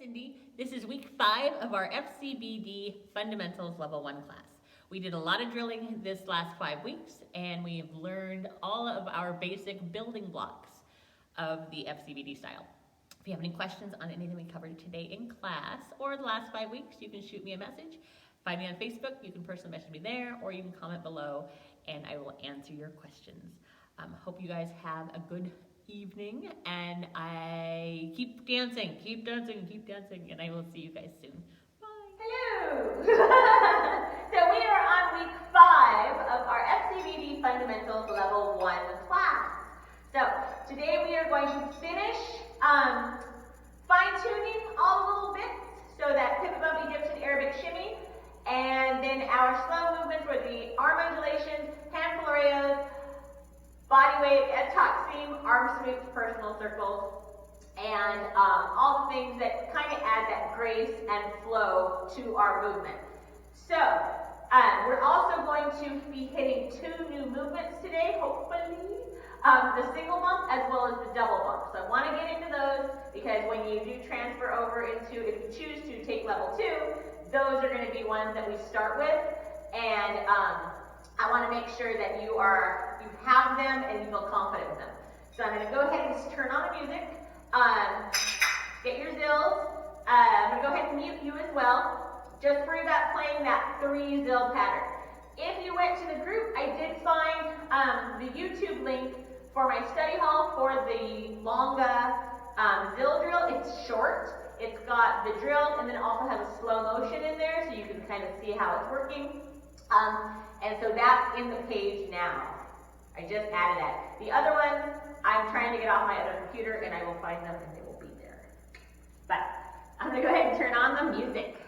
Cindy. This is week 5 of our FCBD Fundamentals Level 1 class. We did a lot of drilling this last 5 weeks, and we've learned all of our basic building blocks of the FCBD style. If you have any questions on anything we covered today in class or the last 5 weeks, you can shoot me a message. Find me on Facebook, you can personally message me there, or you can comment below and I will answer your questions. Hope you guys have a good evening, and I keep dancing, and I will see you guys soon. Bye. Hello! So we are on week 5 of our FCBD Fundamentals Level 1 class. So today we are going to finish fine-tuning all the little bits, so that pivot, bumpy, dips, and Arabic shimmy, and then our slow movements were the arm undulations, hand Floreos, Bodywave and Taxeem, arm sweeps, personal circles, and all the things that kind of add that grace and flow to our movement. So we're also going to be hitting 2 new movements today, hopefully. The single bump as well as the double bump. So I want to get into those because when you do transfer over into, if you choose to take level 2, those are going to be ones that we start with, and I want to make sure that you have them and you feel confident with them. So I'm going to go ahead and just turn on the music, get your zills. I'm going to go ahead and mute you as well. Just worry about playing that 3 zill pattern. If you went to the group, I did find the YouTube link for my study hall for the longa zill drill. It's short. It's got the drill and then also has a slow motion in there, so you can kind of see how it's working. And so that's in the page now. I just added that. The other ones, I'm trying to get off my other computer and I will find them and they will be there. But I'm going to go ahead and turn on the music.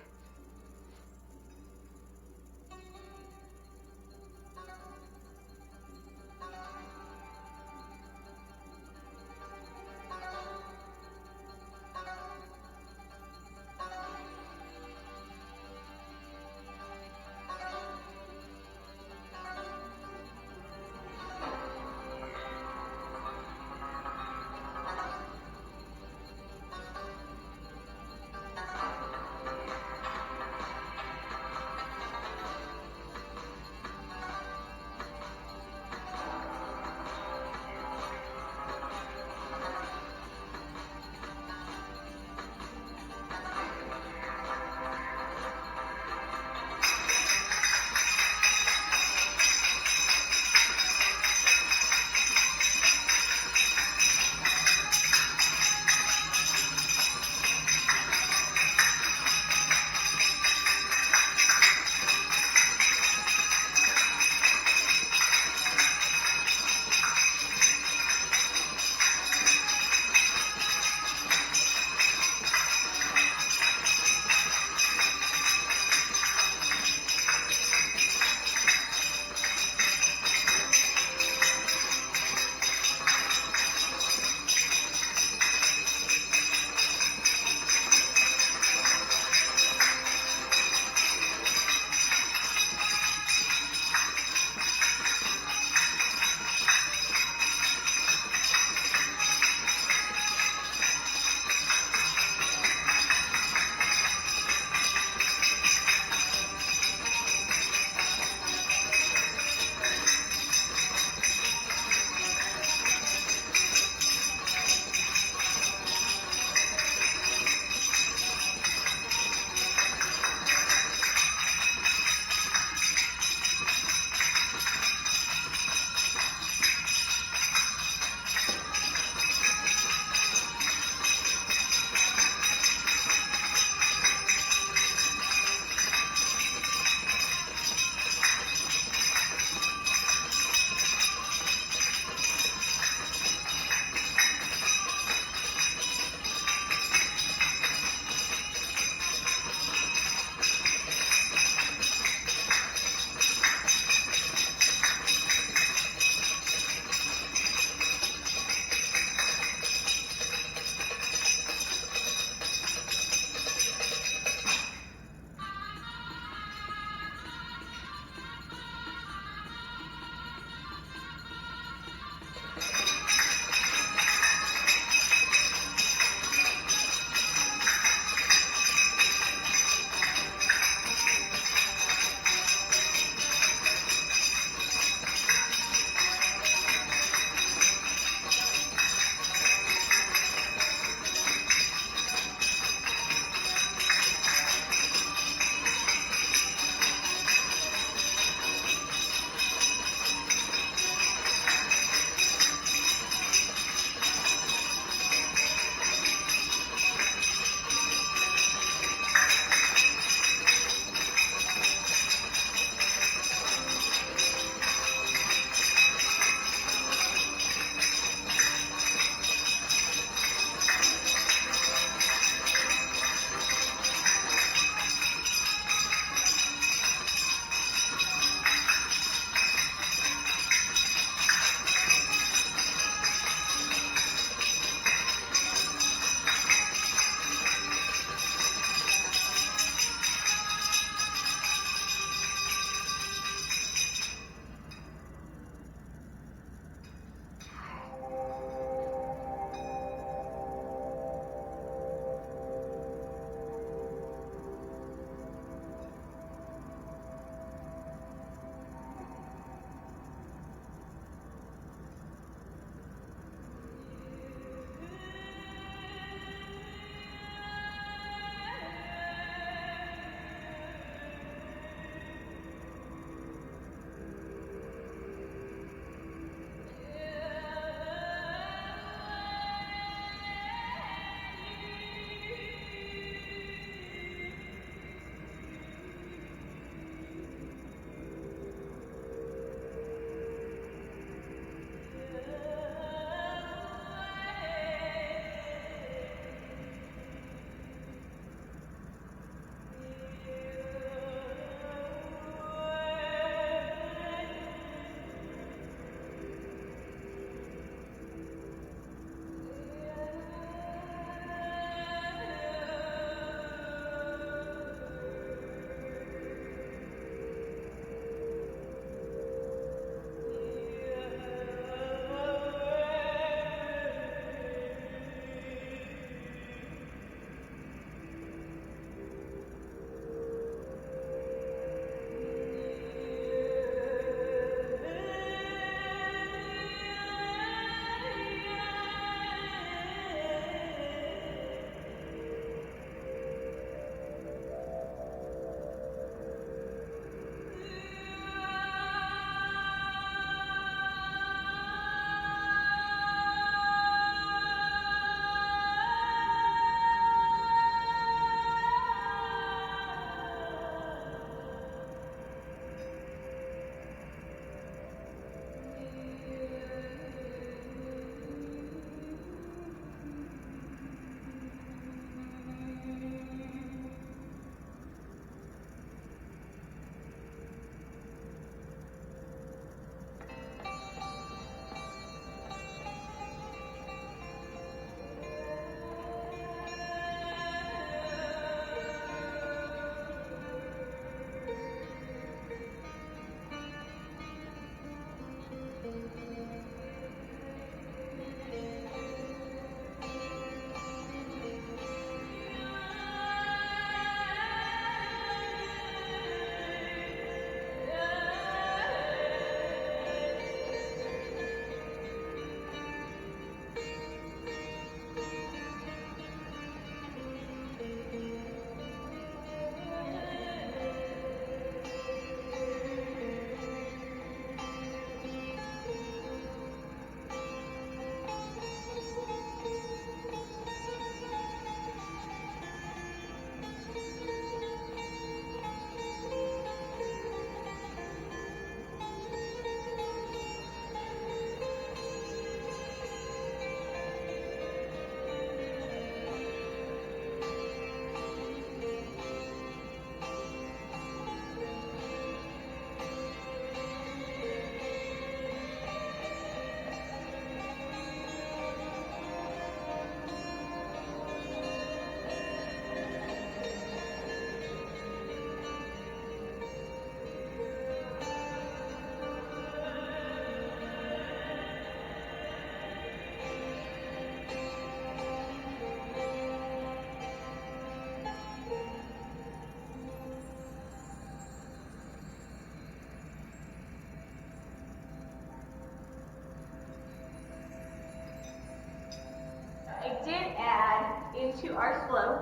slow,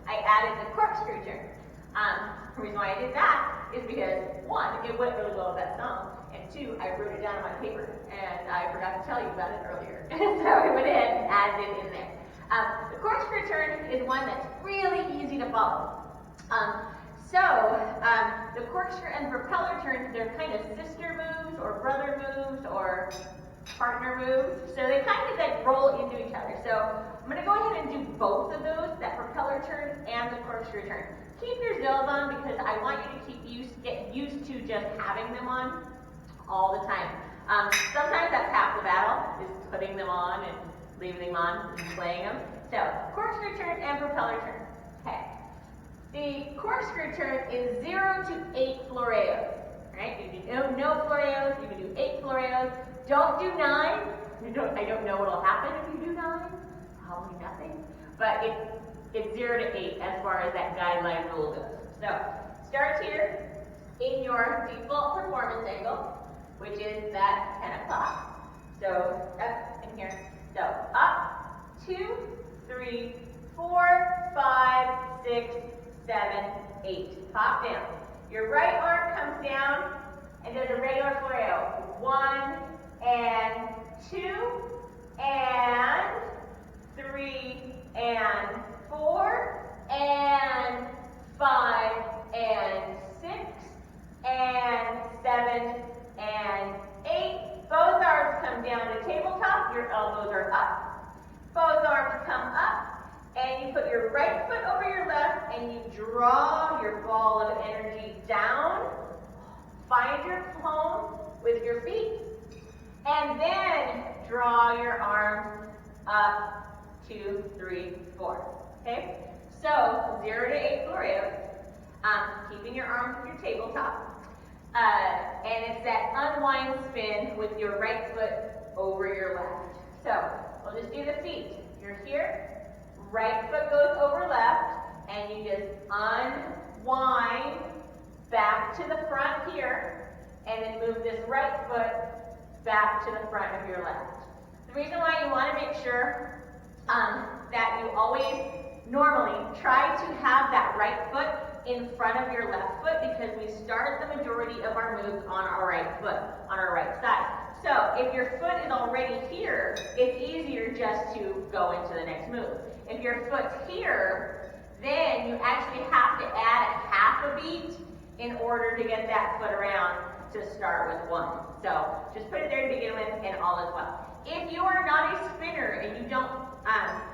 I added the corkscrew turn. The reason why I did that is because, one, it went really well with that song, and two, I wrote it down on my paper, and I forgot to tell you about it earlier. So I went ahead and added it in there. The corkscrew turn is one that's really easy to follow. The corkscrew and propeller turns, they're kind of sister moves, or brother moves, or partner moves. So they kind of like roll into each other. So I'm going to go ahead and do both of those, that propeller turn and the corkscrew turn. Keep your zills on because I want you to get used to just having them on all the time. Sometimes that's half the battle, is putting them on and leaving them on and playing them. So corkscrew turn and propeller turn. Okay. The corkscrew turn is 0 to 8 Floreos. Right? You can do no Floreos, you can do 8 Floreos. Don't do 9. I don't know what will happen if you do 9. Probably nothing. But it's 0 to 8 as far as that guideline rule goes. So start here in your default performance angle, which is that 10 o'clock. So up in here. So up, 2, 3, 4, 5, 6, 7, 8. Pop down. Your right arm comes down and does a regular Floreo. 1 and 2 and 3 and 4 and 5 and 6 and 7 and 8. Both arms come down to tabletop. Your elbows are up. Both arms come up. And you put your right foot over your left and you draw your ball of energy down. Find your home with your feet. And then draw your arms up, 2, 3, 4. Okay? So 0 to 8 Floreos. Keeping your arms with your tabletop. And it's that unwind spin with your right foot over your left. So we'll just do the feet. You're here. Right foot goes over left, and you just unwind back to the front here, and then move this right foot back to the front of your left. The reason why you want to make sure that you always normally try to have that right foot in front of your left foot because we start the majority of our moves on our right foot, on our right side. So if your foot is already here, it's easier just to go into the next move. If your foot's here, then you actually have to add a half a beat in order to get that foot around to start with 1. So just put it there to begin with and all is well. If you are not a spinner and you don't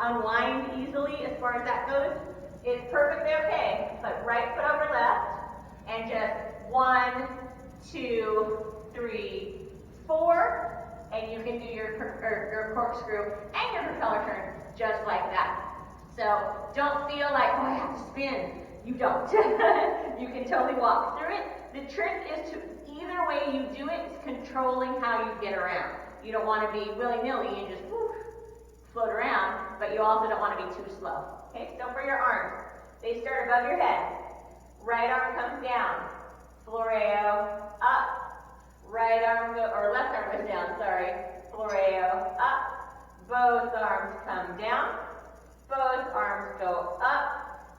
unwind easily as far as that goes, it's perfectly okay. Put right foot over left and just 1, 2, 3, 4, and you can do your corkscrew and your propeller turn just like that. So don't feel like, oh, I have to spin. You don't. You can totally walk through it. The trick is to, either way you do it, is controlling how you get around. You don't want to be willy-nilly and just whoosh, float around, but you also don't want to be too slow. Okay, so for your arms, they start above your head. Right arm comes down. Floreo, up. Right arm, or left arm goes down, sorry. Floreo, up. Both arms come down. Both arms go up.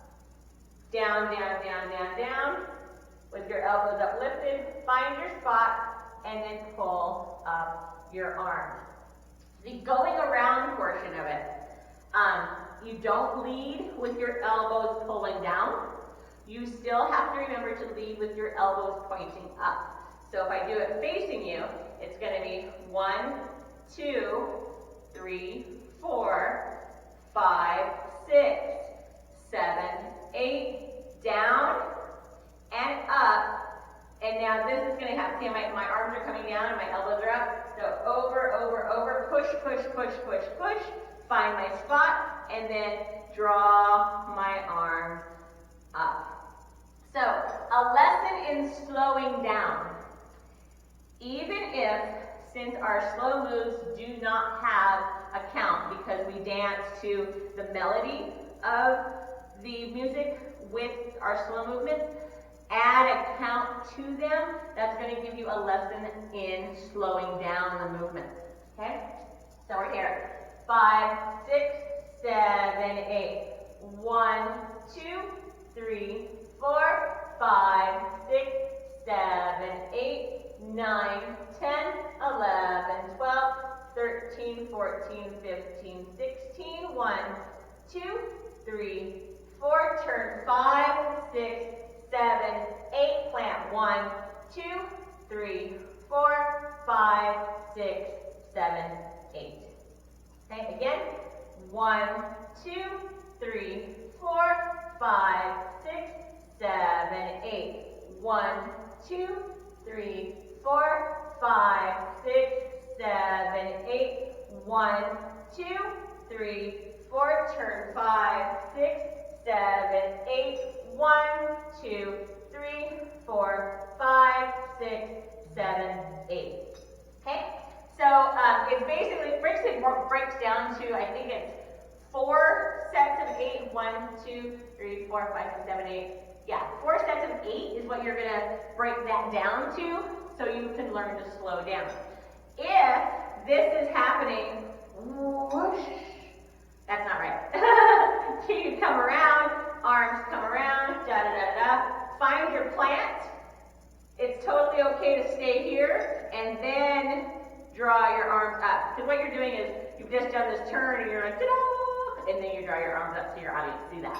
Down, down, down, down, down. With your elbows uplifted, find your spot, and then pull up your arms. The going around portion of it, you don't lead with your elbows pulling down. You still have to remember to lead with your elbows pointing up. So if I do it facing you, it's going to be 1, 2, 3, 4, 5, 6, 7, 8, down and up. And now this is going to happen. See, my arms are coming down and my elbows are up. So over, over, over, push, push, push, push, push. Find my spot and then draw my arms up. So a lesson in slowing down. Even if, since our slow moves do not have a count because we dance to the melody of the music with our slow movements, add a count to them. That's going to give you a lesson in slowing down the movement. Okay? So we're here. 5, 6, 7, 8. 1, 2, 3, 4, 5, 6, 7, 8, 9, 10, 11, 12, 13, 14, 15, 16, 1, 2, 3, 4, turn 5, 6, 7, 8, plant 1, 2, 3, 4, 5, 6, 7, 8. Okay, again, 1, 2, 3, 4, 5, 6, 7, 8. 1, 2, 3, 4, 5, 6, 7, 8. 1, 2, 3, 4, turn 5, 6, 7, 8. 1, 2, 3, 4, 5, 6, 7, 8. Okay? So it basically breaks down to, I think it's 4 sets of 8. 1, 2, 3, 4, 5, 6, 7, 8. Yeah, 4 sets of 8 is what you're going to break that down to so you can learn to slow down. If this is happening, whoosh, that's not right. You come around, arms come around, da da da da. Find your plant. It's totally okay to stay here and then draw your arms up. Because what you're doing is you've just done this turn and you're like, ta-da! And then you draw your arms up so your audience see that.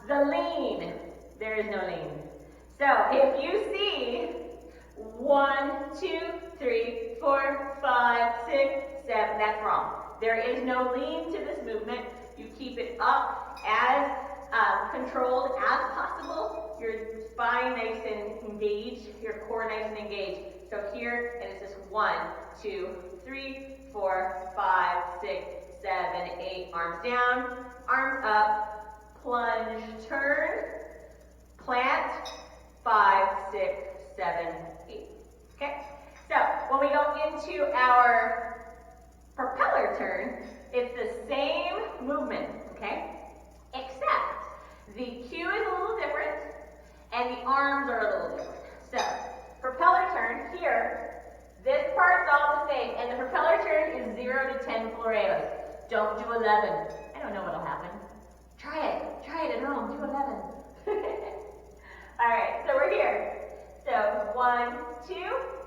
The lean, there is no lean. So if you see 1, 2, 3, 4, 5, 6, 7, that's wrong. There is no lean to this movement. You keep it up as controlled as possible. Your spine nice and engaged, your core nice and engaged. So here, and it's just 1, 2, 3, 4, 5, 6, 7, 8. Arms down, arms up, plunge, turn, plant, 5, 6, 7, 8. Okay? So when we go into our propeller turn, it's the same movement, okay? Except the cue is a little different and the arms are a little different. So, propeller turn here, this part's all the same, and the propeller turn is 0 to 10 Floreos. Don't do 11. I don't know what'll happen. Try it at home, do 11. Alright, so we're here. So 1, 2,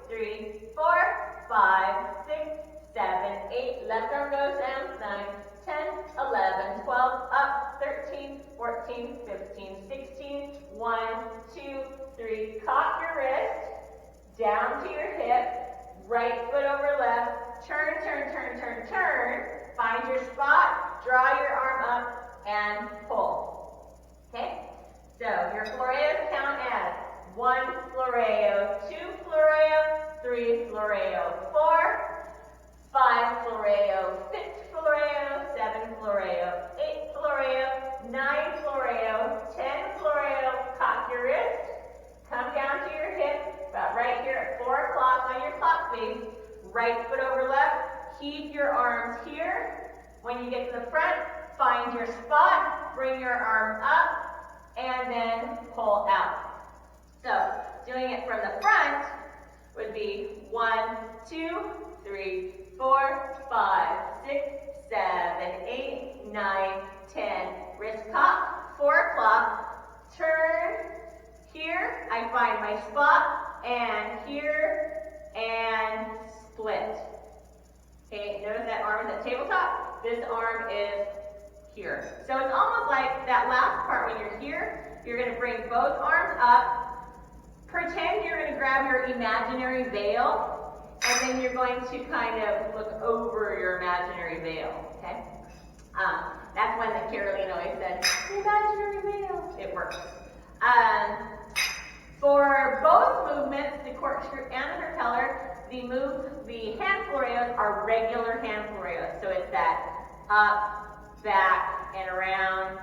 3, 4, 5, 6, 7, 8. Left arm goes down, 9, 10, 11, 12, up, 13, 14, 15, 16, 1, 2, 3. Cock your wrist, down to your hip, right foot over left, turn, turn, turn, turn, turn. Find your spot, draw your arm up, and pull. Okay? So your Floreos count as 1 Floreo, 2 Floreo, 3 Floreo, 4, 5 Floreo, 6 Floreo, 7 Floreo, 8 Floreo, 9 Floreo, 10 Floreo. Cock your wrist, come down to your hip, about right here at 4 o'clock on your clock face. Right foot over left. Keep your arms here. When you get to the front, find your spot, bring your arm up, and then pull out. So, doing it from the front would be 1, 2, 3, 4, 5, 6, 7, 8, 9, 10. Wrist cock, 4 o'clock. Turn here. I find my spot, and here, and split. Okay, notice that arm is at tabletop. This arm is here. So it's almost like that last part when you're here, you're going to bring both arms up. Pretend you're going to grab your imaginary veil, and then you're going to kind of look over your imaginary veil, okay? That's one that Caroline always said, imaginary veil. It works. For both movements, the corkscrew and the propeller, the hand Floreos are regular hand Floreos. So it's that up, back, and around,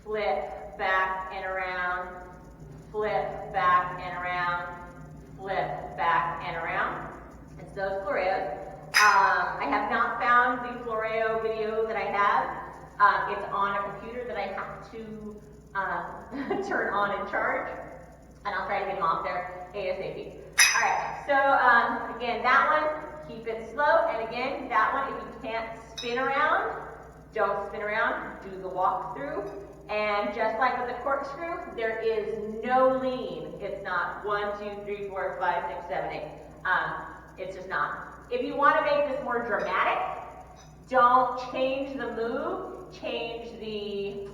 flip, back, and around, flip, back, and around, flip, back, and around. It's those Floreos. I have not found the Floreo video that I have. It's on a computer that I have to turn on and charge. And I'll try to get them off there ASAP. Alright, so again, that one, keep it slow. And again, that one, if you can't spin around, Don't spin around, do the walkthrough. And just like with the corkscrew, there is no lean. It's not 1, 2, 3, 4, 5, 6, 7, 8. It's just not. If you want to make this more dramatic, don't change the move, change the,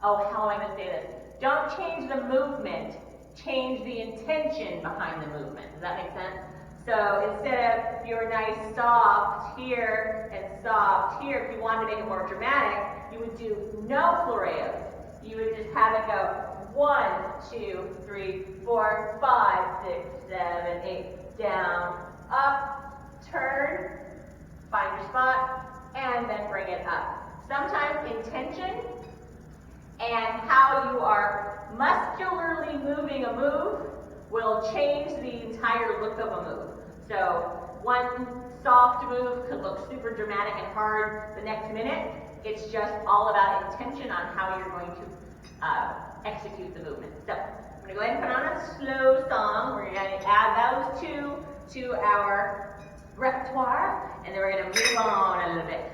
oh, how am I going to say this? Don't change the movement, change the intention behind the movement. Does that make sense? So instead of your nice soft here and soft here, if you wanted to make it more dramatic, you would do no Floreos. You would just have it go 1, 2, 3, 4, 5, 6, 7, 8, down, up, turn, find your spot, and then bring it up. Sometimes intention and how you are muscularly moving a move will change the entire look of a move. So one soft move could look super dramatic and hard the next minute. It's just all about intention on how you're going to execute the movement. So I'm going to go ahead and put on a slow song. We're going to add those two to our repertoire, and then we're going to move on a little bit.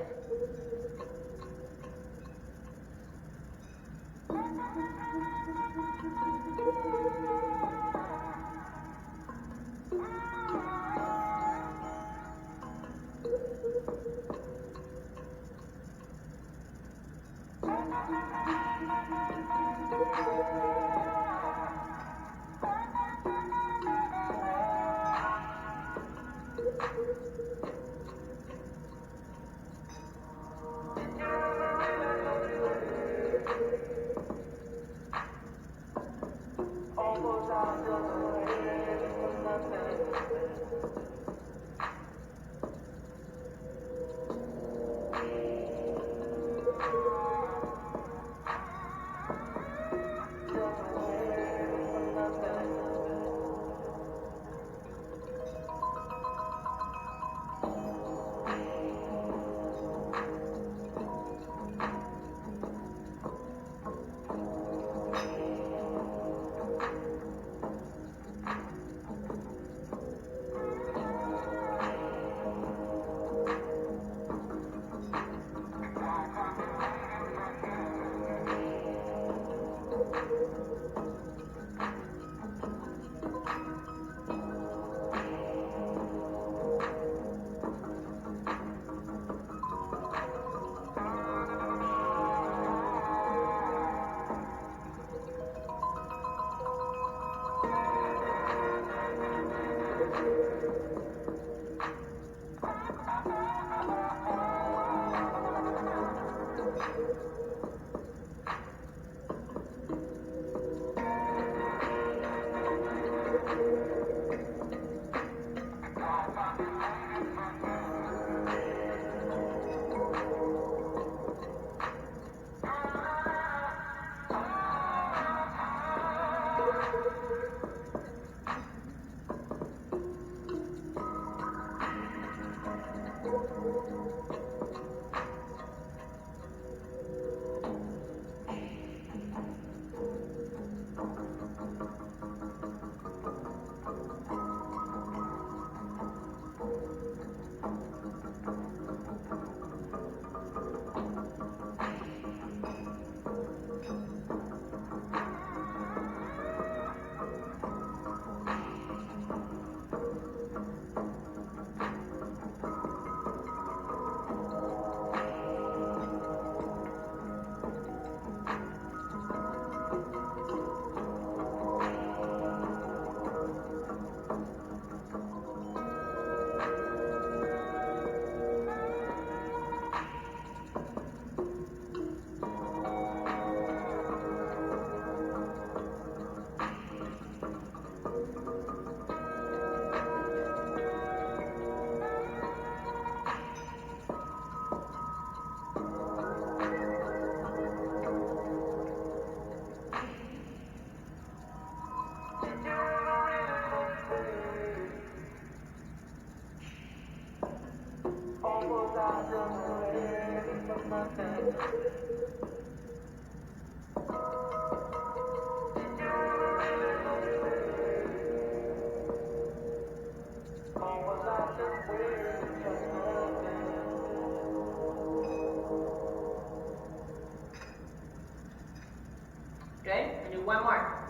Good? And do one more.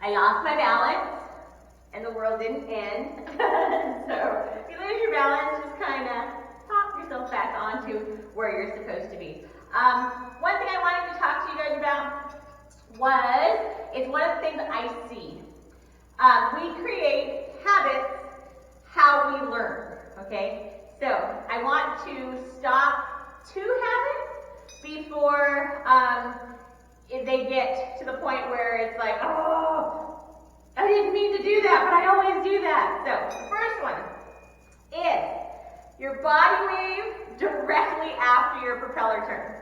I lost my balance, and the world didn't end. So if you lose your balance, just kind of pop yourself back onto where you're supposed to be. One thing I wanted to talk to you guys about was, it's one of the things I see. We create habits how we learn, okay? So I want to stop 2 habits before they get to the point where it's like, oh, I didn't mean to do that, but I always do that. So the first one is your body wave directly after your propeller turn.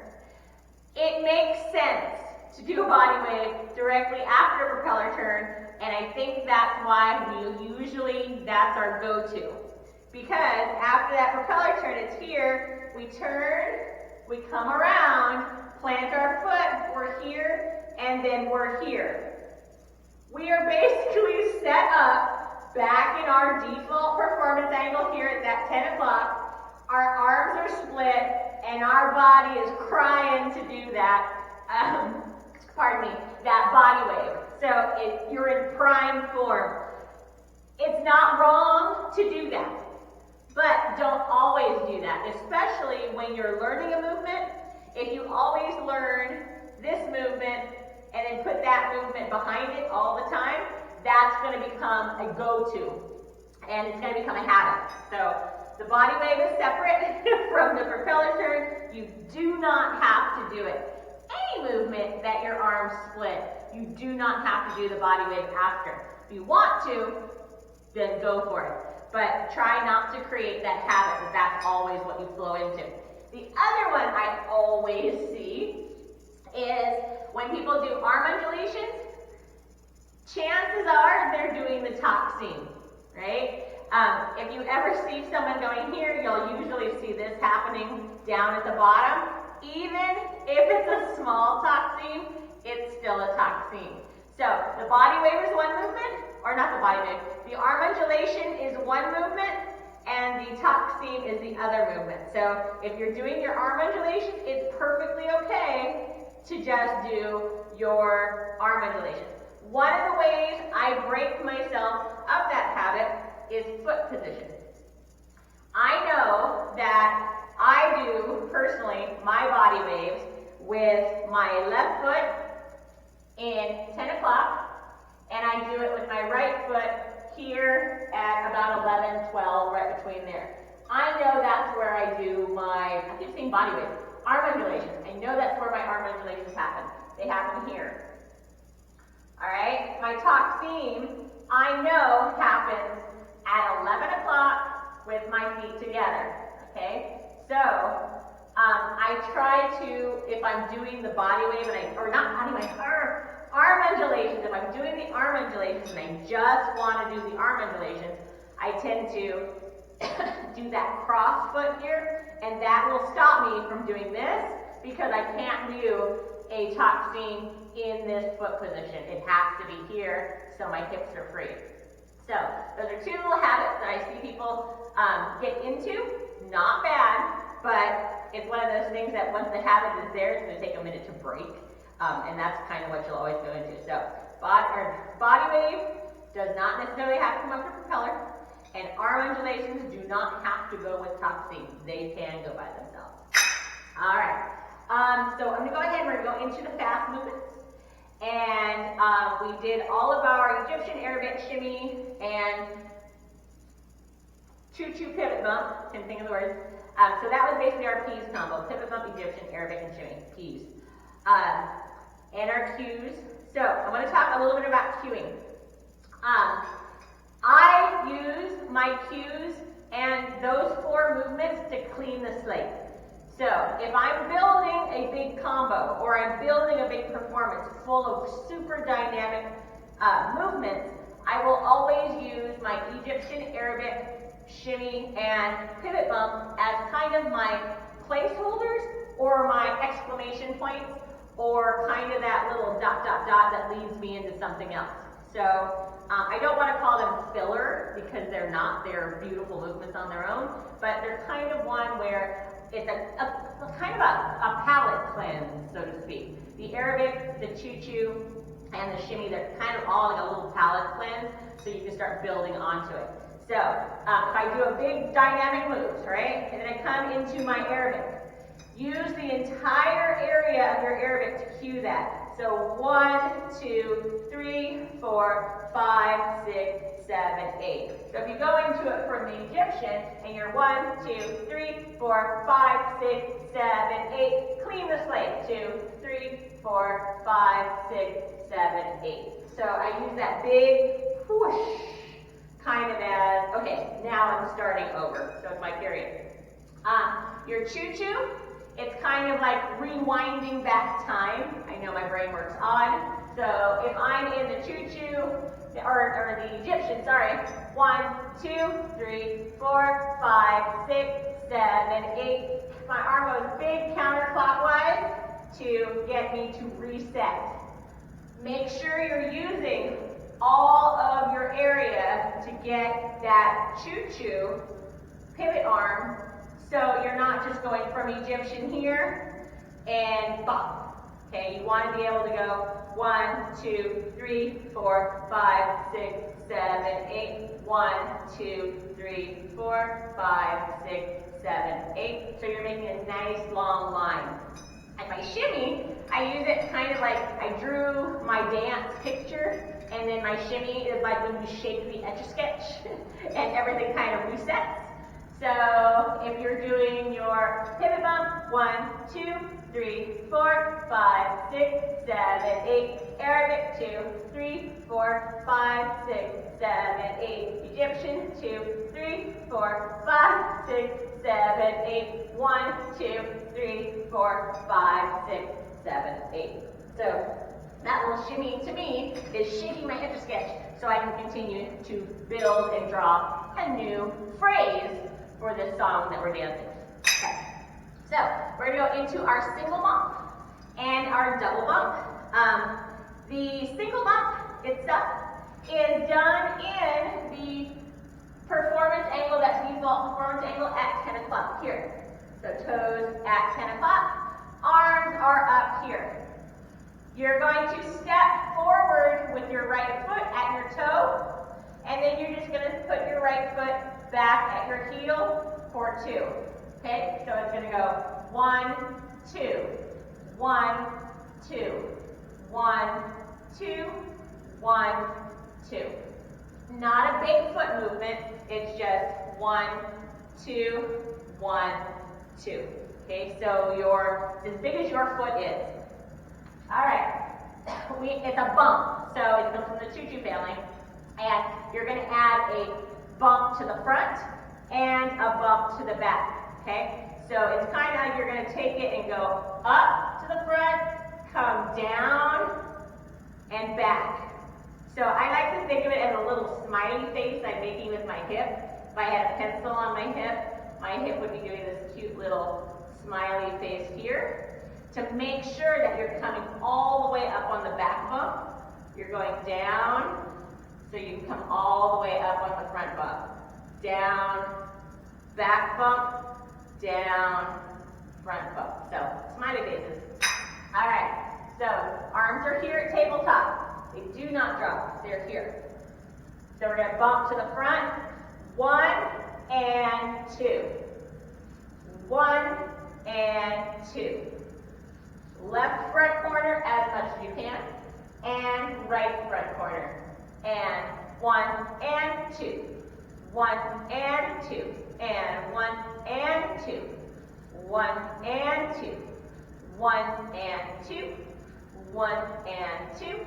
It makes sense to do a body wave directly after a propeller turn, and I think that's why that's our go-to. Because after that propeller turn, it's here, we turn, we come around, plant our foot, we're here, and then we're here. We are basically set up back in our default performance angle here at that 10 o'clock. Our arms are split, and our body is crying to do that, that body wave. So you're in prime form. It's not wrong to do that, but don't always do that, especially when you're learning a movement. If you always learn this movement and then put that movement behind it all the time, that's going to become a go-to, and it's going to become a habit. So the body wave is separate from the propeller turn. You do not have to do it. Any movement that your arms split, you do not have to do the body wave after. If you want to, then go for it. But try not to create that habit that's always what you flow into. The other one I always see is when people do arm undulations, chances are they're doing the Taxeem, right? If you ever see someone going here, you'll usually see this happening down at the bottom. Even if it's a small Taxeem, it's still a Taxeem. So the body wave is one movement, or not the body wave, the arm undulation is one movement, and the Taxeem is the other movement. So if you're doing your arm undulation, it's perfectly okay to just do your arm undulation. One of the ways I break myself of that habit is foot position. I know that I do, personally, my body waves with my left foot in 10 o'clock, and I do it with my right foot here at about 11, 12, right between there. I know that's where I do my, I keep saying body wave, arm undulations. I know that's where my arm undulations happen. They happen here. All right, my Taxeem, I know happens at 11 o'clock with my feet together, okay? So, I try to, if I'm doing the body wave, arm undulations, if I'm doing the arm undulations and I just want to do the arm undulations, I tend to do that cross foot here, and that will stop me from doing this because I can't do a Taxeem in this foot position. It has to be here so my hips are free. So those are 2 little habits that I see people get into. Not bad, but it's one of those things that once the habit is there, it's going to take a minute to break, and that's kind of what you'll always go into. So body wave does not necessarily have to come up with propeller, and arm undulations do not have to go with Taxeem. They can go by themselves. All right. So I'm going to go ahead and we're going to go into the fast movements. And we did all of our Egyptian, Arabic, shimmy, and choo-choo pivot bump. Couldn't think of the words. So that was basically our P.E.A.S combo. Pivot bump, Egyptian, Arabic, and shimmy. P.E.A.S. And our cues. So I'm going to talk a little bit about cueing. I use my cues and those 4 movements to clean the slate. So if I'm building a big combo or I'm building a big performance full of super dynamic movements, I will always use my Egyptian, Arabic, shimmy, and pivot bump as kind of my placeholders or my exclamation points or kind of that little ... that leads me into something else. So I don't want to call them filler because they're not. They're beautiful movements on their own, but they're kind of one where it's a kind of a palate cleanse, so to speak. The Arabic, the choo-choo, and the shimmy. They're kind of all like a little palette cleanse, so you can start building onto it. So if I do a big dynamic move, right, and then I come into my aerobic, use the entire area of your aerobic to cue that. So 1, 2, 3, 4, 5, 6, 7, 8. So if you go into it from the Egyptian and you're 1, 2, 3, 4, 5, 6, 7, 8, clean the slate. 2, 3, 4, 5, 6, 7, 8. So I use that big whoosh kind of as, okay, now I'm starting over. So it's my period. Your choo-choo, it's kind of like rewinding back time. I know my brain works odd. So if I'm in the choo-choo, or the Egyptian, sorry, 1, 2, 3, 4, 5, 6, 7, 8. My arm goes big counterclockwise to get me to reset. Make sure you're using all of your area to get that choo-choo pivot arm, so you're not just going from Egyptian here and bump. Okay, you want to be able to go 1, 2, 3, 4, 5, 6, 7, 8. 1, 2, 3, 4, 5, 6, 7, 8. So you're making a nice long line. And my shimmy, I use it kind of like I drew my dance picture, and then my shimmy is like when you shake the Etch-a-Sketch and everything kind of resets. So if you're doing your pivot bump, 1, 2, 3, 4, 5, 6, 7, 8. Arabic, 2, 3, 4, 5, 6, 7, 8. Egyptian, 2, 3, 4, 5, 6, 7, 8. 1, 2, 3, 4, 5, 6, 7, 8. So that little shimmy to me is shaking my Etch-a-Sketch so I can continue to build and draw a new phrase for this song that we're dancing. Okay. So we're going to go into our single bump and our double bump. The single bump itself is done in the performance angle, that default performance angle at 10 o'clock here. So toes at 10 o'clock, arms are up here. You're going to step forward with your right foot at your toe, and then you're just going to put your right foot back at your heel for 2. Okay, so it's going to go 1, 2, 1, 2, 1, 2, 1, 2. Not a big foot movement, it's just 1, 2, 1, 2. Okay, so as big as your foot is. All right, it's a bump, so it comes from the choo-choo family, and you're going to add a bump to the front and a bump to the back. Okay, so it's kind of like you're going to take it and go up to the front, come down, and back. So I like to think of it as a little smiley face I'm making with my hip. If I had a pencil on my hip would be doing this cute little smiley face here. To make sure that you're coming all the way up on the back bump, you're going down, so you can come all the way up on the front bump. Down, back bump, down, front bump. So, smiley faces. All right, so arms are here at tabletop. They do not drop, they're here. So we're gonna bump to the front, 1 and 2. 1 and 2. Left front corner as much as you can, and right front corner. And 1 and 2. 1 and 2. And 1 and 2. 1 and 2. 1 and 2. 1 and 2.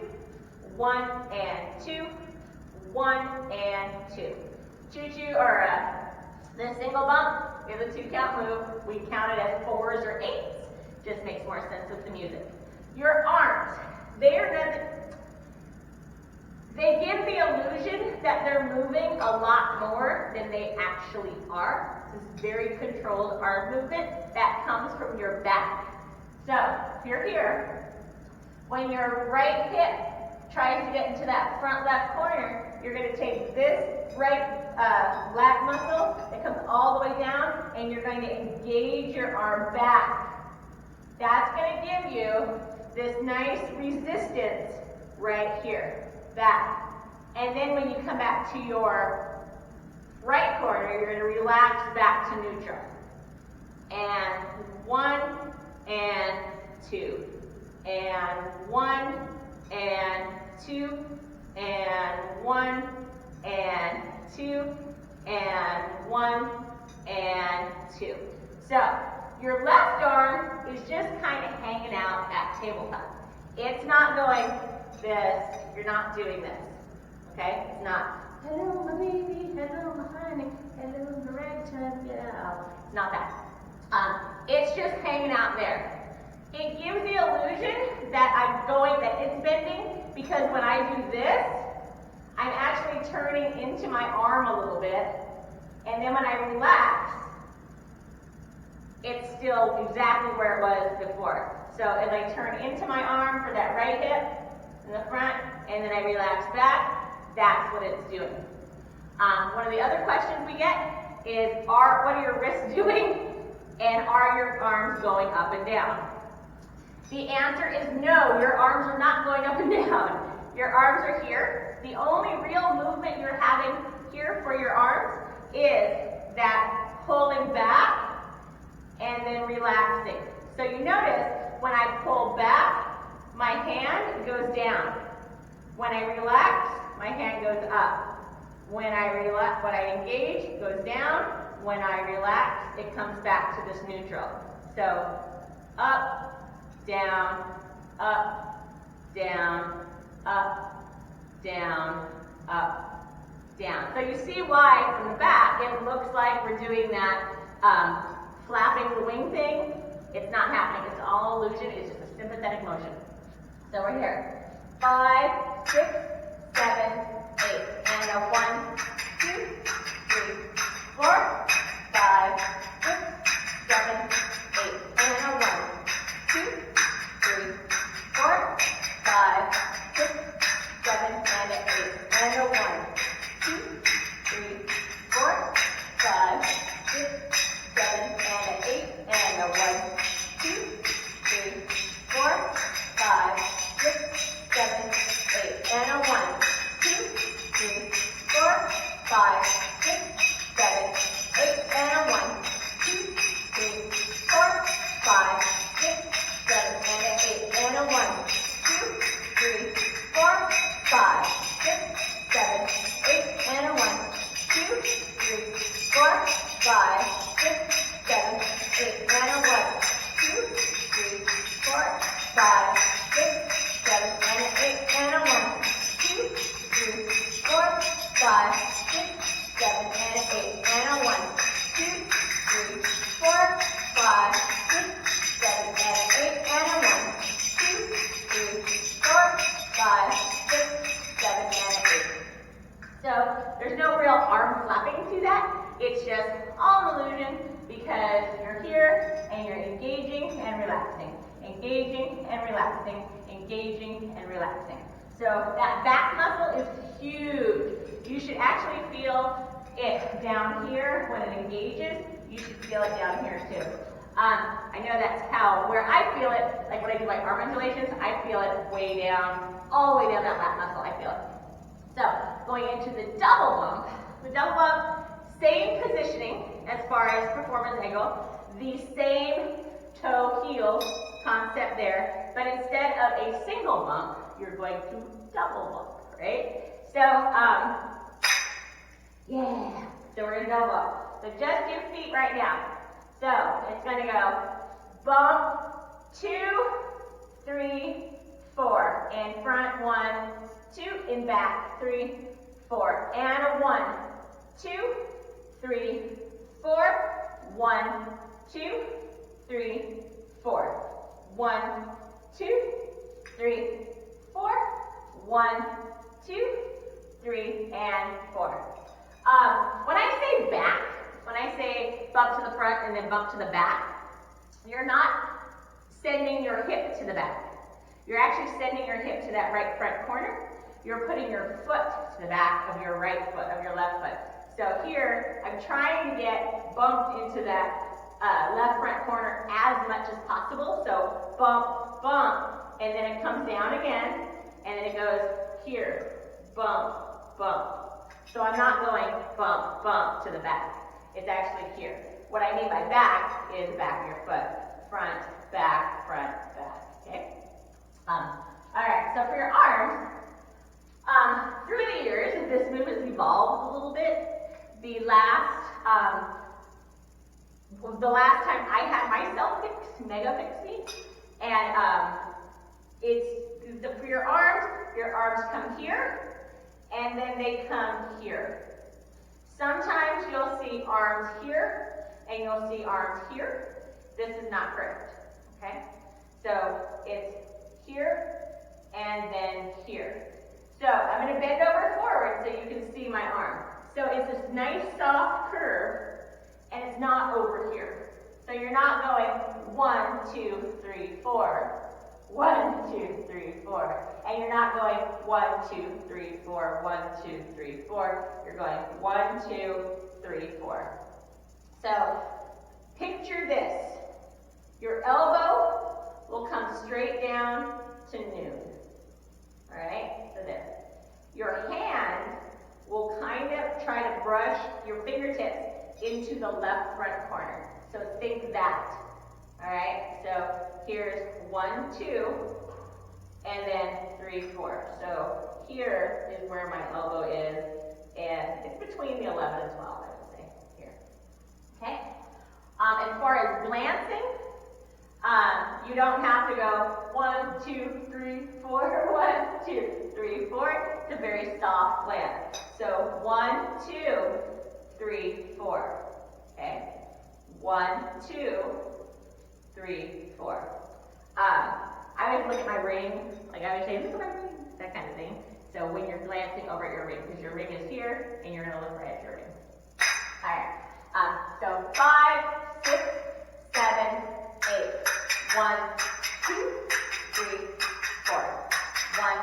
1 and 2. 1 and 2. Choo-choo, or the single bump is a 2-count move. We count it as 4s or 8s. Just makes more sense with the music. Your arms, they give the illusion that they're moving a lot more than they actually are. This is very controlled arm movement that comes from your back. So, if you're here, when your right hip tries to get into that front left corner, you're going to take this right lat muscle that comes all the way down, and you're going to engage your arm back. That's going to give you this nice resistance right here, back. And then when you come back to your right corner, you're going to relax back to neutral. And 1 and 2. And 1 and 2. And 1 and 2. And 1 and 2. So, your left arm is just kind of hanging out at tabletop. It's not going this, you're not doing this. Okay? It's not, hello my baby, hello my honey, hello my ragtime gal. It's not that. It's just hanging out there. It gives the illusion that I'm going, that it's bending, because when I do this, I'm actually turning into my arm a little bit, and then when I relax, it's still exactly where it was before. So as I turn into my arm for that right hip in the front, and then I relax back, that's what it's doing. One of the other questions we get is, what are your wrists doing? And are your arms going up and down? The answer is no, your arms are not going up and down. Your arms are here. The only real movement you're having here for your arms is that pulling back and then relaxing. So you notice when I pull back, my hand goes down. When I relax, my hand goes up. When I engage, it goes down. When I relax, it comes back to this neutral. So up, down, up, down, up, down, up, down. So you see why from the back it looks like we're doing that flapping the wing thing. It's not happening. It's all illusion. It's just a sympathetic motion. So we're here. 5, 6, 7, 8. And a 1, 2, 3, 4, 5, 6, 7, 8. And a 1, 2, 3, 4, 5, 6, 7, and an 8. And a 1, 2, 3, 4, 5, 6, 7, and an 8. And a 1, 2, 3, 4, 5, 6, 7, 8. And a 1, 2, 3, 4, 5, 6, 7, 8. And a 1, 2, 3, 4, 5, 6, 7, and an 8. And a 1, 2, 3, 4, 5, 6, 7, 8. And a 1, 2, 3, 4, 5, 6, 7, 8. And a 1, 2, 3, 4, 5, 6, 7, and an 8. And a 1, 2, 3, 4, 5, 6, 7, and an 8. And a 1, 2, 3, 4, 5, 6, 7, and an 8. And a 1, 2, 3, 4, 5, 6, 7, and an 8. So there's no real arm flapping to that. It's just all an illusion because you're here and you're engaging and relaxing, engaging and relaxing, engaging and relaxing. So that back muscle is huge. You should actually feel it down here when it engages. You should feel it down here too. I know that's where I feel it, like when I do my arm undulations, I feel it way down, all the way down that lat muscle, I feel it. So, going into the double bump. The double bump, same positioning as far as performance angle, the same toe-heel concept there, but instead of a single bump, you're going to double bump, right? So, so we're gonna double bump. So just your feet right now. So, it's gonna go bump, 2, 3, 4. In front, 1, 2. In back, 3, 4. And a 1, 2, 3, 4. 1, 2, 3, 4. 1, 2, 3, 4. 1, 2, 3, and 4. When I say back, when I say bump to the front and then bump to the back, you're not sending your hip to the back. You're actually sending your hip to that right front corner. You're putting your foot to the back of your right foot, of your left foot. So here, I'm trying to get bumped into that left front corner as much as possible. So bump, bump, and then it comes down again, and then it goes here, bump, bump. So I'm not going bump, bump to the back. It's actually here. What I mean by back is back of your foot. Front, back, okay? All right, so for your arms, through the years, this move has evolved a little bit. The last time I had myself fixed, Mega fixed me, and for your arms come here, and then they come here. Sometimes you'll see arms here, and you'll see arms here. This is not correct, okay? So it's here, and then here. So I'm going to bend over forward so you can see my arm. So it's this nice soft curve, and it's not over here. So you're not going 1, 2, 3, 4. 1, 2, 3, 4. And you're not going 1, 2, 3, 4, 1, 2, 3, 4. You're going 1, 2, 3, 4. So picture this. Your elbow will come straight down to noon. All right, so there. Your hand will kind of try to brush your fingertips into the left front corner. So think that. All right, so here's 1, 2, and then 3, 4. So here is where my elbow is, and it's between the 11 and 12, I would say, here. Okay? As far as glancing, you don't have to go 1, 2, 3, 4, 1, 2, 3, 4. It's a very soft glance. So 1, 2, 3, 4. Okay? 1, 2, 3, 4. I would look at my ring, like I would say, look at my ring, that kind of thing. So when you're glancing over at your ring, because your ring is here, and you're going to look right at your ring. All right. So 5, 6, 7, 8. 1, 2, 3, 4. 1,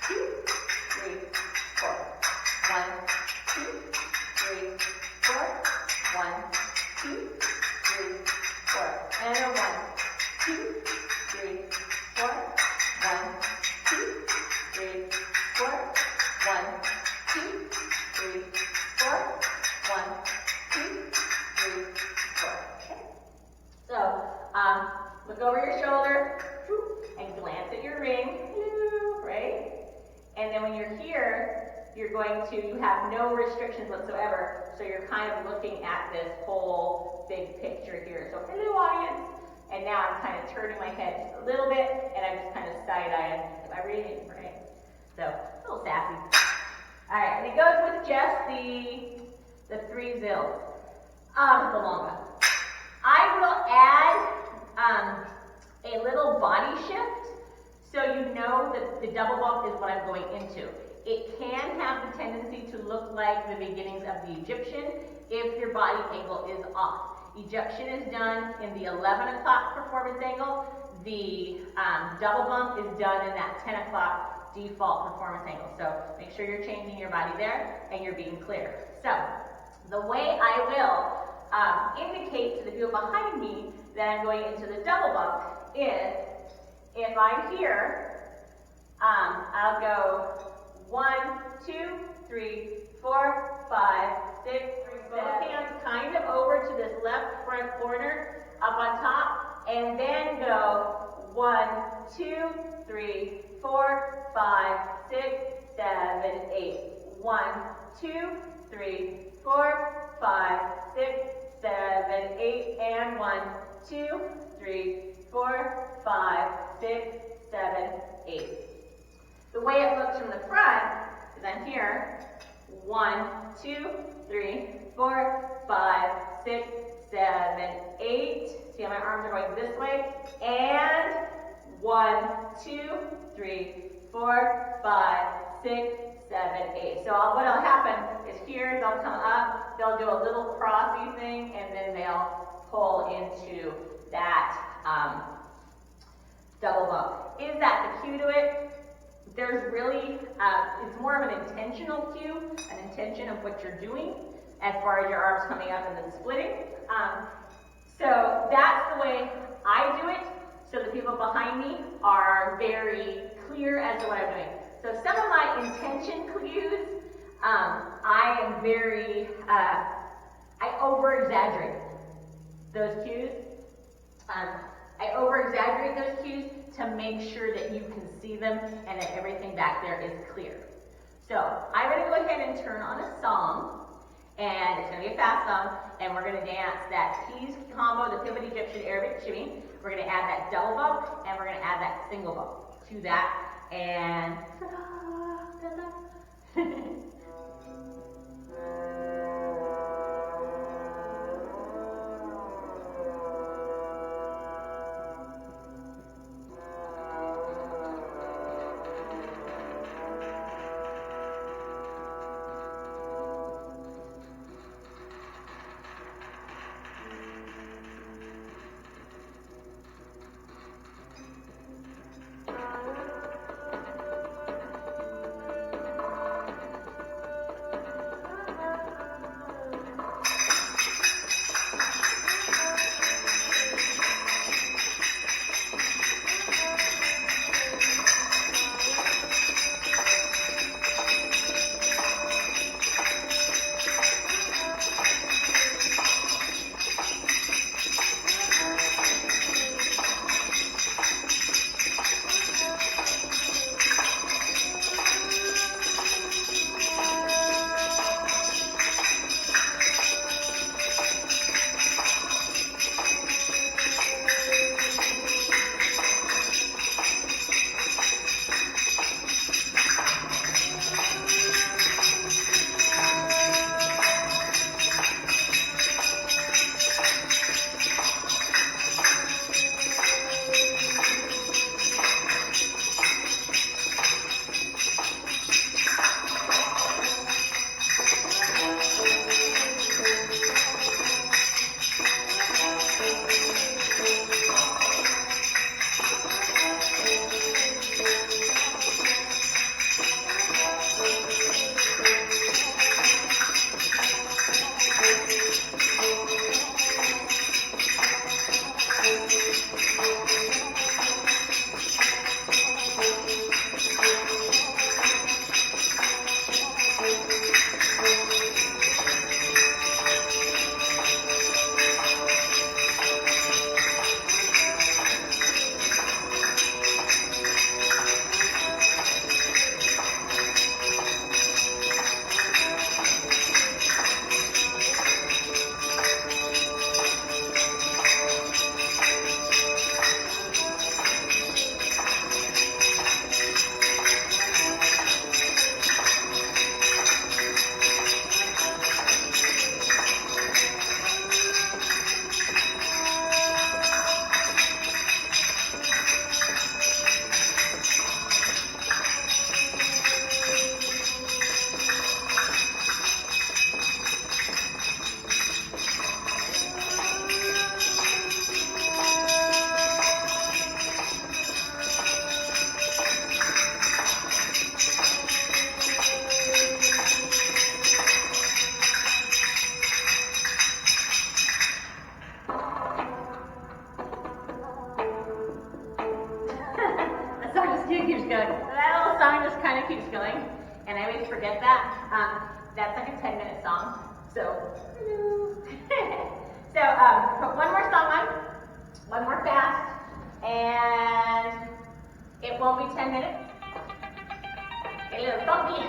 2, 3, 4. 1, 2, 3, 4. 1, 2, 3, 4. And a 1, 2, 3, 4. 1, 2, 3, 4. 1, 2, 3, 4. 1, 2, 3, 4. Okay. So, look over your shoulder and glance at your ring, right? And then when you're here, you have no restrictions whatsoever, so you're kind of looking at this whole big picture here. So hello audience, and now I'm kind of turning my head just a little bit, and I'm just kind of side-eyeing. Am I reading it right? So, a little sassy. All right, and it goes with just the 3 zills, the longa. I will add a little body shift, so you know that the double bump is what I'm going into. It can have the tendency to look like the beginnings of the Egyptian if your body angle is off. Egyptian is done in the 11 o'clock performance angle. The double bump is done in that 10 o'clock default performance angle. So make sure you're changing your body there and you're being clear. So the way I will indicate to the people behind me that I'm going into the double bump is, if I'm here, I'll go 1, 2, 3, 4, 5, 6, 7. Both hands kind of over to this left front corner, up on top, and then go 1, 2, 3, 4, 5, 6, 7, 8. 1, 2, 3, 4, 5, 6, 7, 8, and 1, 2, 3, 4, 5, 6, 7, 8. The way it looks from the front is I'm here. 1, 2, 3, 4, 5, 6, 7, 8. See how my arms are going this way? And 1, 2, 3, 4, 5, 6, 7, 8. So what'll happen is here they'll come up, they'll do a little crossy thing, and then they'll pull into that double bump. Is that the cue to it? There's really, it's more of an intentional cue, an intention of what you're doing as far as your arms coming up and then splitting. So that's the way I do it. So the people behind me are very clear as to what I'm doing. So some of my intention cues, I am very, I over-exaggerate those cues. I over-exaggerate those cues to make sure that you can see them and that everything back there is clear. So I'm going to go ahead and turn on a song, and it's going to be a fast song, and we're going to dance that keys combo, the pivot Egyptian Arabic shimmy. We're going to add that double bump, and we're going to add that single bump to that, and forget that. That's like a 10-minute song. So, put one more song on, one more fast, and it won't be 10 minutes. Get a little funky.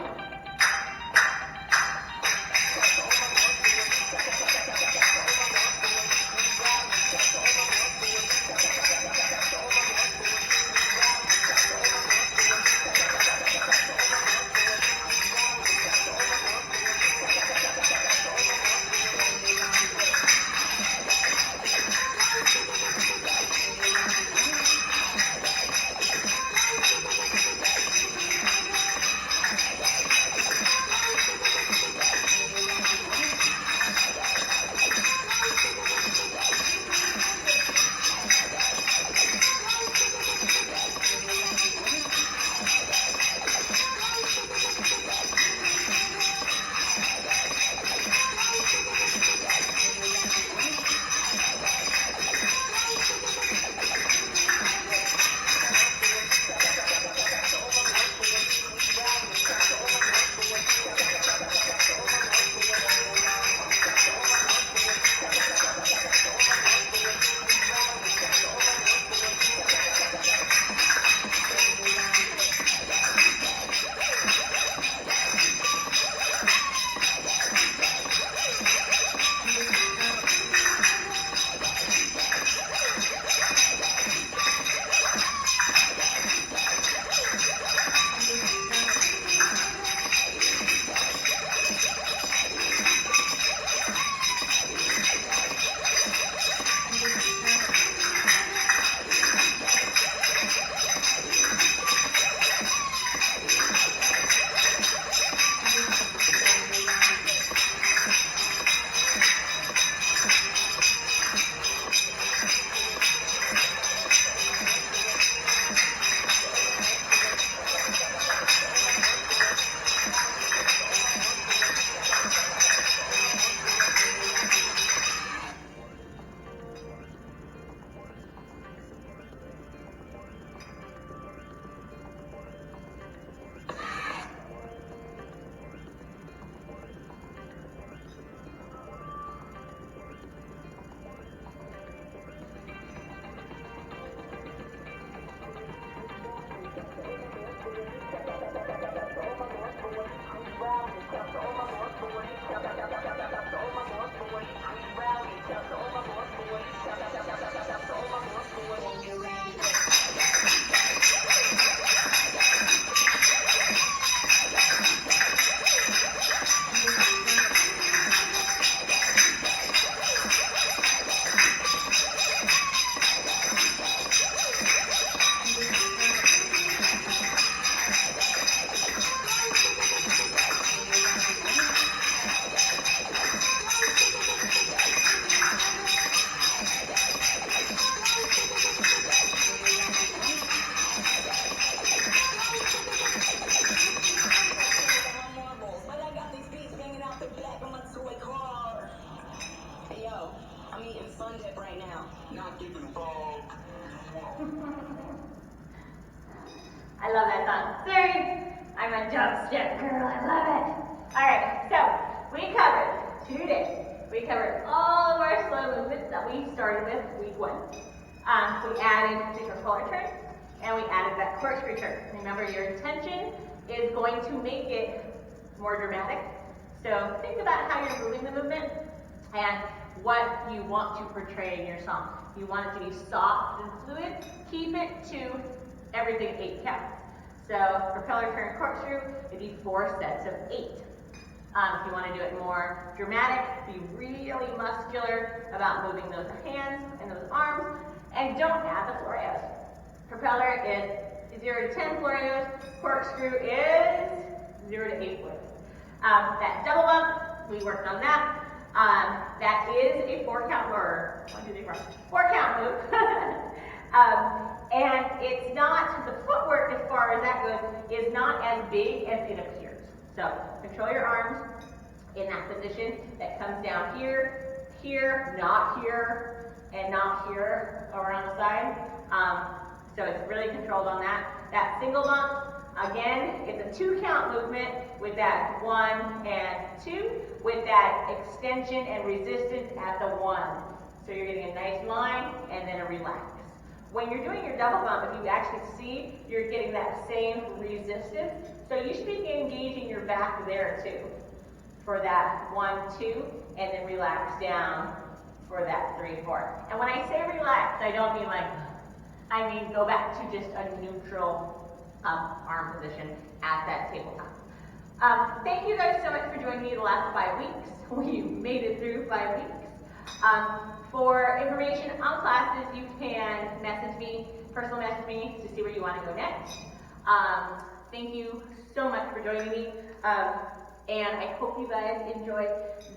one tip right now. Not giving fog. I love that song. Sorry, I'm a dubstep girl. I love it. All right, so we covered today. We covered all of our slow movements that we started with week 1. We added the propeller turn, and we added that corkscrew turn. Remember, your intention is going to make it more dramatic. So think about how you're moving the movement and what you want to portray in your song. You want it to be soft and fluid. Keep it to everything 8 counts. So propeller turn corkscrew, it'd be 4 sets of 8. If you want to do it more dramatic, be really muscular about moving those hands and those arms, and don't add the Floreos. Propeller is 0 to 10 Floreos, corkscrew is 0 to 8 Floreos. That double bump, we worked on that. That is a 4 count, or 1, 2, 3, 4 count move. And it's not, the footwork as far as that goes, is not as big as it appears. So control your arms in that position that comes down here, here, not here, and not here around the side. So it's really controlled on that. That single bump, again, it's a 2 count movement with that 1 and 2, with that extension and resistance at the 1. So you're getting a nice line and then a relax. When you're doing your double bump, if you actually see, you're getting that same resistance. So you should be engaging your back there too for that 1, 2, and then relax down for that 3, 4. And when I say relax, I don't mean like, I mean go back to just a neutral arm position at that tabletop. Thank you guys so much for joining me the last 5 weeks. We made it through 5 weeks. For information on classes, you can message me, personal message me to see where you want to go next. Thank you so much for joining me, and I hope you guys enjoy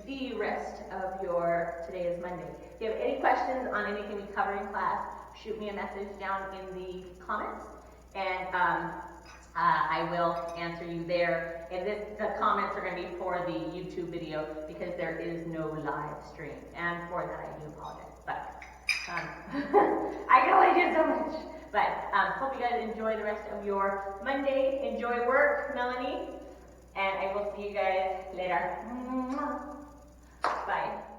the rest of your, today is Monday. If you have any questions on anything we cover in class, shoot me a message down in the comments, and I will answer you there. And the comments are going to be for the YouTube video because there is no live stream. And for that, I do apologize. But I can only do so much. But hope you guys enjoy the rest of your Monday. Enjoy work, Melanie. And I will see you guys later. Bye.